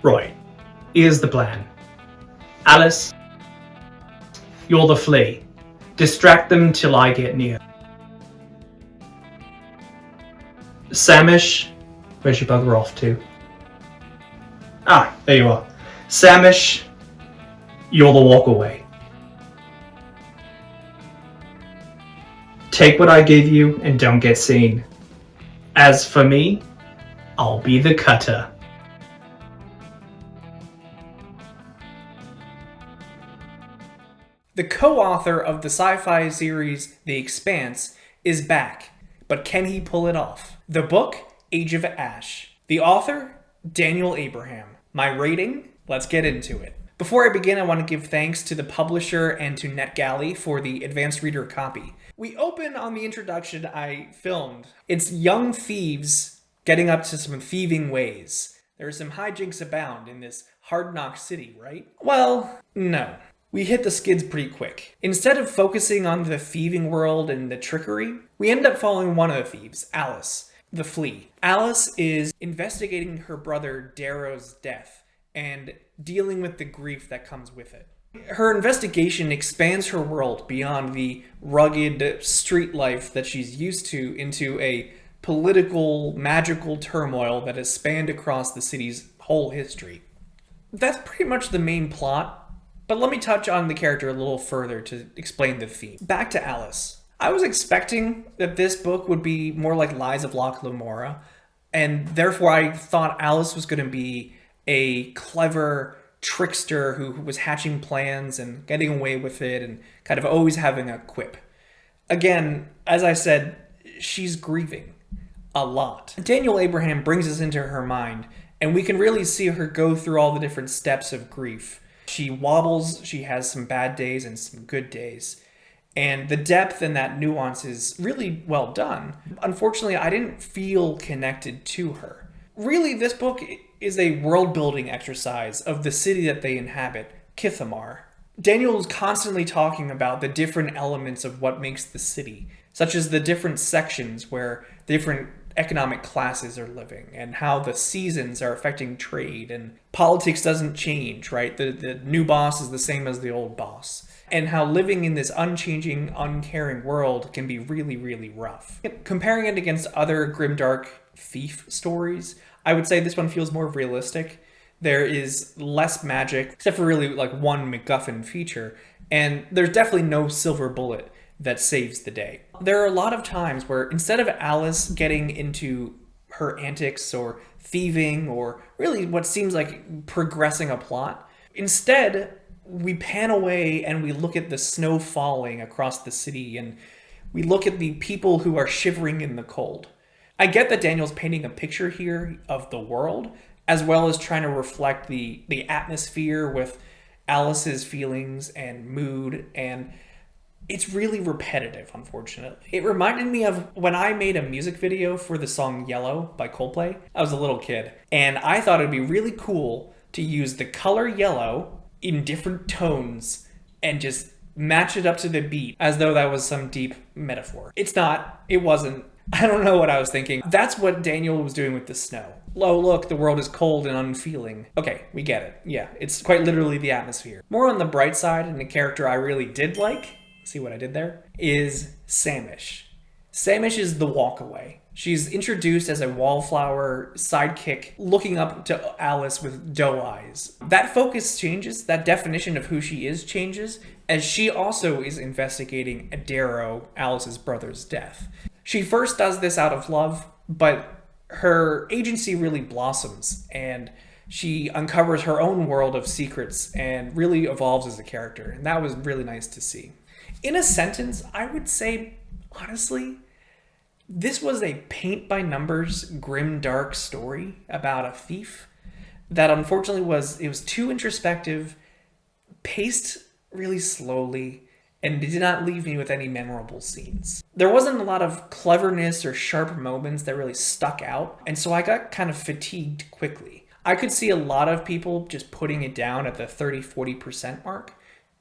Right, here's the plan. Alice, you're the flea. Distract them till I get near. Samish, where's your bugger off to? Ah, there you are. Samish, you're the walk away. Take what I give you and don't get seen. As for me, I'll be the cutter. The co-author of the sci-fi series The Expanse is back, but can he pull it off? The book, Age of Ash. The author, Daniel Abraham. My rating? Let's get into it. Before I begin, I want to give thanks to the publisher and to NetGalley for the advanced reader copy. We open on the introduction I filmed. It's young thieves getting up to some thieving ways. There are some hijinks abound in this hard-knock city, right? Well, no. We hit the skids pretty quick. Instead of focusing on the thieving world and the trickery, we end up following one of the thieves, Alice, the flea. Alice is investigating her brother Darrow's death and dealing with the grief that comes with it. Her investigation expands her world beyond the rugged street life that she's used to into a political, magical turmoil that has spanned across the city's whole history. That's pretty much the main plot. But let me touch on the character a little further to explain the theme. Back to Alice. I was expecting that this book would be more like Lies of Locke Lamora, and therefore I thought Alice was going to be a clever trickster who was hatching plans and getting away with it and kind of always having a quip. Again, as I said, she's grieving a lot. Daniel Abraham brings us into her mind, and we can really see her go through all the different steps of grief. She wobbles, she has some bad days and some good days. And the depth and that nuance is really well done. Unfortunately, I didn't feel connected to her. Really, this book is a world-building exercise of the city that they inhabit, Kithamar. Daniel is constantly talking about the different elements of what makes the city, such as the different sections where the different economic classes are living and how the seasons are affecting trade and politics doesn't change, right? The new boss is the same as the old boss, and how living in this unchanging, uncaring world can be really, really rough. Comparing it against other grimdark thief stories, I would say this one feels more realistic. There is less magic, except for really like one MacGuffin feature, and there's definitely no silver bullet that saves the day. There are a lot of times where instead of Alice getting into her antics or thieving or really what seems like progressing a plot, instead we pan away and we look at the snow falling across the city and we look at the people who are shivering in the cold. I get that Daniel's painting a picture here of the world as well as trying to reflect the atmosphere with Alice's feelings and mood, and it's really repetitive, unfortunately. It reminded me of when I made a music video for the song Yellow by Coldplay. I was a little kid, and I thought it'd be really cool to use the color yellow in different tones and just match it up to the beat as though that was some deep metaphor. It's not. It wasn't. I don't know what I was thinking. That's what Daniel was doing with the snow. Oh, look, the world is cold and unfeeling. Okay, we get it. Yeah, it's quite literally the atmosphere. More on the bright side, and a character I really did like, see what I did there, is Samish. Samish is the walkaway. She's introduced as a wallflower sidekick looking up to Alice with doe eyes. That focus changes, that definition of who she is changes, as she also is investigating Darrow, Alice's brother's death. She first does this out of love, but her agency really blossoms, and she uncovers her own world of secrets and really evolves as a character, and that was really nice to see. In a sentence, I would say, honestly, this was a paint-by-numbers, grim, dark story about a thief that unfortunately was too introspective, paced really slowly, and did not leave me with any memorable scenes. There wasn't a lot of cleverness or sharp moments that really stuck out, and so I got kind of fatigued quickly. I could see a lot of people just putting it down at the 30-40% mark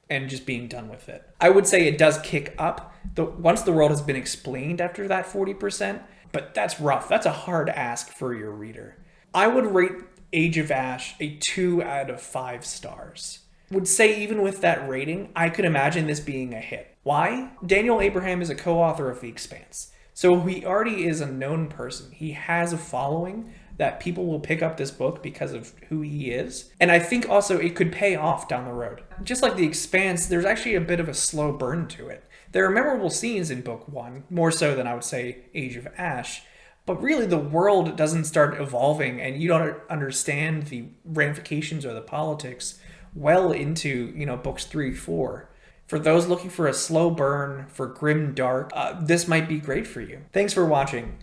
and just being done with it. I would say it does kick up once the world has been explained after that 40%, but that's rough. That's a hard ask for your reader. I would rate Age of Ash a 2 out of 5 stars. Would say even with that rating, I could imagine this being a hit. Why? Daniel Abraham is a co-author of The Expanse. So he already is a known person. He has a following that people will pick up this book because of who he is. And I think also it could pay off down the road. Just like The Expanse, there's actually a bit of a slow burn to it. There are memorable scenes in book 1, more so than I would say Age of Ash. But really, the world doesn't start evolving, and you don't understand the ramifications or the politics well into, books 3, 4. For those looking for a slow burn, for grim dark, this might be great for you. Thanks for watching.